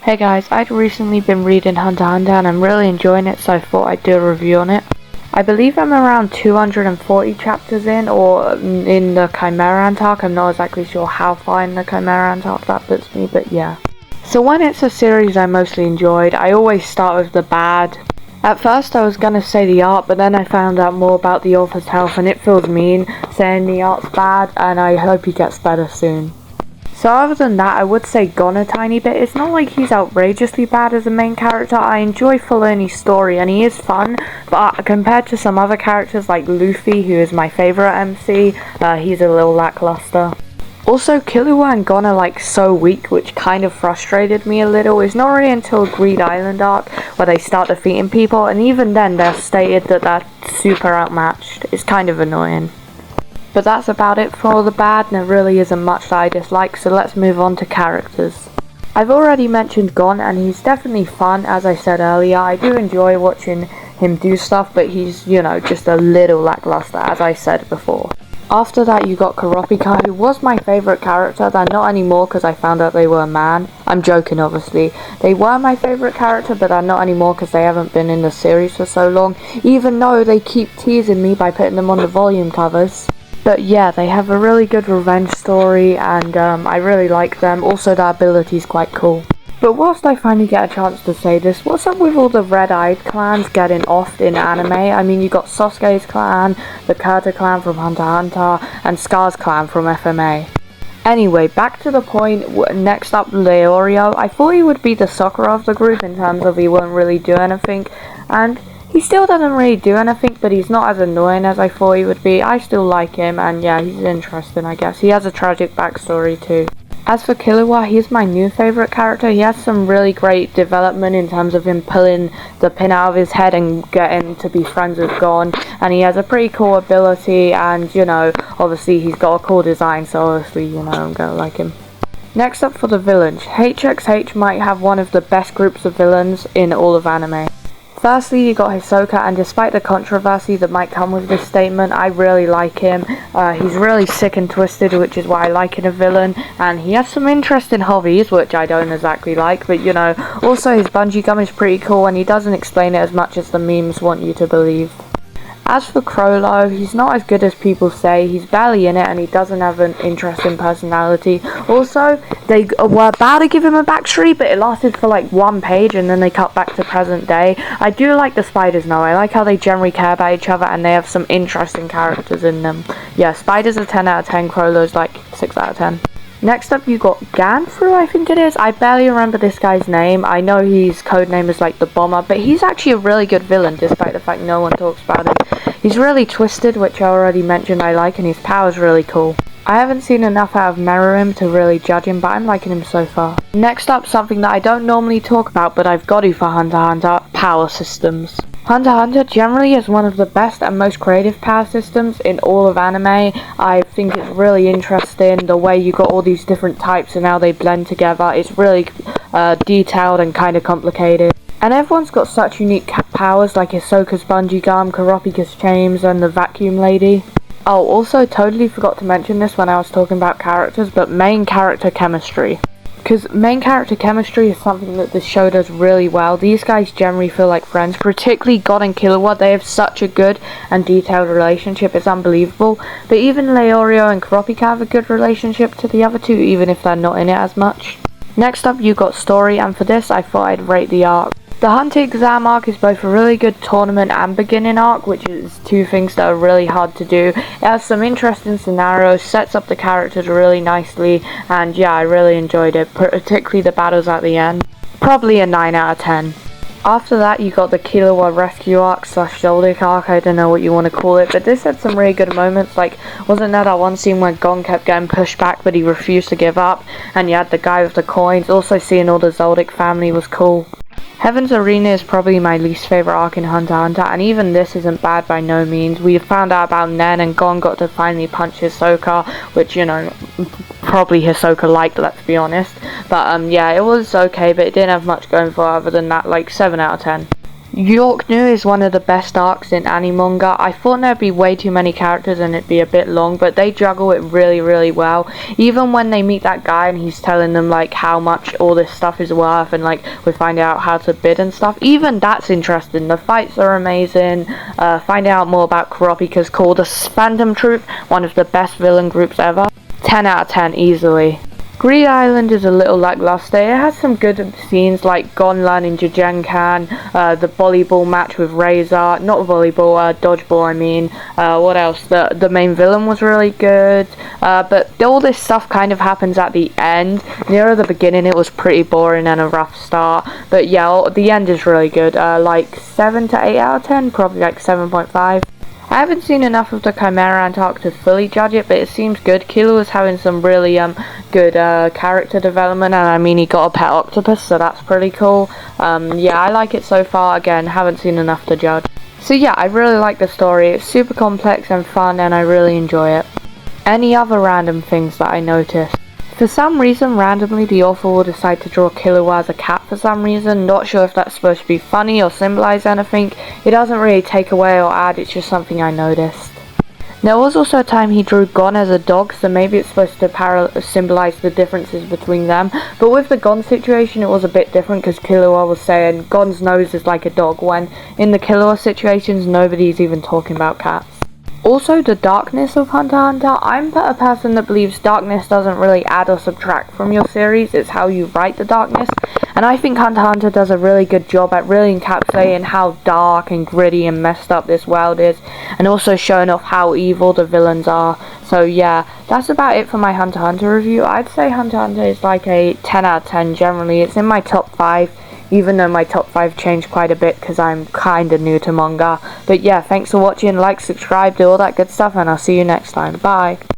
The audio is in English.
Hey guys, I'd recently been reading Hunter x Hunter and I'm really enjoying it, so I thought I'd do a review on it. I believe I'm around 240 chapters in, or in the Chimera arc. I'm not exactly sure how far in the Chimera arc that puts me, but yeah. So when it's a series I mostly enjoyed, I always start with the bad. At first I was gonna say the art, but then I found out more about the author's health and it feels mean saying the art's bad, and I hope he gets better soon. So other than that, I would say Gon a tiny bit. It's not like he's outrageously bad as a main character. I enjoy following his story and he is fun, but compared to some other characters like Luffy, who is my favourite MC, he's a little lackluster. Also, Killua and Gon are like so weak, which kind of frustrated me a little. It's not really until Greed Island arc where they start defeating people, and even then they're stated that they're super outmatched. It's kind of annoying. But that's about it for all the bad, and there really isn't much that I dislike, so let's move on to characters. I've already mentioned Gon, and he's definitely fun, as I said earlier. I do enjoy watching him do stuff, but he's, just a little lackluster, as I said before. After that, you got Kurapika, who was my favourite character. They're not anymore because I found out they were a man. I'm joking, obviously. They were my favourite character, but they're not anymore because they haven't been in the series for so long, even though they keep teasing me by putting them on the volume covers. But yeah, they have a really good revenge story, and I really like them. Also, their ability is quite cool. But whilst I finally get a chance to say this, what's up with all the red-eyed clans getting offed in anime? I mean, you got Sasuke's clan, the Kurta clan from Hunter x Hunter, and Scar's clan from FMA. Anyway, back to the point. Next up, Leorio. I thought he would be the Sakura of the group in terms of he wouldn't really do anything, and he still doesn't really do anything, but he's not as annoying as I thought he would be. I still like him, and yeah, he's interesting, I guess. He has a tragic backstory too. As for Killua, he's my new favourite character. He has some really great development in terms of him pulling the pin out of his head and getting to be friends with Gon. And he has a pretty cool ability, and obviously he's got a cool design, so obviously, I'm gonna like him. Next up for the villains. HXH might have one of the best groups of villains in all of anime. Firstly, you got Hisoka, and despite the controversy that might come with this statement, I really like him. He's really sick and twisted, which is why I like in a villain, and he has some interesting hobbies, which I don't exactly like, but also his bungee gum is pretty cool, and he doesn't explain it as much as the memes want you to believe. As for Chrollo, he's not as good as people say. He's barely in it, and he doesn't have an interesting personality. Also, they were about to give him a backstory, but it lasted for like one page, and then they cut back to present day. I do like the spiders now. I like how they generally care about each other, and they have some interesting characters in them. Yeah, spiders are 10 out of 10, Chrollo's like 6 out of 10. Next up, you got Ganfu, I think it is. I barely remember this guy's name. I know his codename is like the Bomber, but he's actually a really good villain, despite the fact no one talks about him. He's really twisted, which I already mentioned I like, and his power's really cool. I haven't seen enough out of Meruem to really judge him, but I'm liking him so far. Next up, something that I don't normally talk about, but I've got to for Hunter x Hunter, power systems. Hunter x Hunter generally is one of the best and most creative power systems in all of anime. I think it's really interesting the way you got all these different types and how they blend together. It's really detailed and kind of complicated. And everyone's got such unique powers, like Hisoka's bungee gum, Kurapika's chains, and the vacuum lady. Oh, also totally forgot to mention this when I was talking about characters, but main character chemistry. Because main character chemistry is something that this show does really well. These guys generally feel like friends, particularly Gon and Killua. They have such a good and detailed relationship, it's unbelievable. But even Leorio and Kurapika have a good relationship to the other two, even if they're not in it as much. Next up, you got story, and for this I thought I'd rate the arc. The Hunter exam arc is both a really good tournament and beginning arc, which is two things that are really hard to do. It has some interesting scenarios, sets up the characters really nicely, and yeah, I really enjoyed it, particularly the battles at the end. Probably a 9 out of 10. After that, you got the Killua rescue arc / Zoldyck arc, I don't know what you want to call it, but this had some really good moments. Like, wasn't there that one scene where Gon kept getting pushed back but he refused to give up, and you had the guy with the coins. Also seeing all the Zoldyck family was cool. Heaven's Arena is probably my least favourite arc in Hunter x Hunter, and even this isn't bad by no means. We found out about Nen, and Gon got to finally punch Hisoka, which, probably Hisoka liked, let's be honest. But yeah, it was okay, but it didn't have much going for it other than that, like 7 out of 10. York New is one of the best arcs in any manga. I thought there'd be way too many characters and it'd be a bit long, but they juggle it really, really well. Even when they meet that guy and he's telling them like how much all this stuff is worth, and like we find out how to bid and stuff, even that's interesting. The fights are amazing. Finding out more about Kurapika's called the Phantom Troop, one of the best villain groups ever. 10 out of 10 easily. Greed Island is a little lackluster. It has some good scenes like Gon learning Jujenkan, the volleyball match with Razor, not volleyball, dodgeball I mean. What else? The main villain was really good, but all this stuff kind of happens at the end. Near the beginning it was pretty boring and a rough start, but yeah, the end is really good. Like 7 to 8 out of 10, probably like 7.5. I haven't seen enough of the Chimerant arc to fully judge it, but it seems good. Killua is having some really good character development, and I mean he got a pet octopus, so that's pretty cool. Yeah, I like it so far. Again, haven't seen enough to judge. So yeah, I really like the story. It's super complex and fun, and I really enjoy it. Any other random things that I noticed? For some reason, randomly, the author will decide to draw Killua as a cat for some reason. Not sure if that's supposed to be funny or symbolize anything. It doesn't really take away or add, it's just something I noticed. There was also a time he drew Gon as a dog, so maybe it's supposed to symbolize the differences between them. But with the Gon situation, it was a bit different because Killua was saying Gon's nose is like a dog, when in the Killua situations, nobody's even talking about cats. Also, the darkness of Hunter x Hunter. I'm a person that believes darkness doesn't really add or subtract from your series, it's how you write the darkness. And I think Hunter x Hunter does a really good job at really encapsulating how dark and gritty and messed up this world is, and also showing off how evil the villains are. So yeah, that's about it for my Hunter x Hunter review. I'd say Hunter x Hunter is like a 10 out of 10 generally. It's in my top 5. Even though my top 5 changed quite a bit because I'm kinda new to manga. But yeah, thanks for watching, like, subscribe, do all that good stuff, and I'll see you next time. Bye!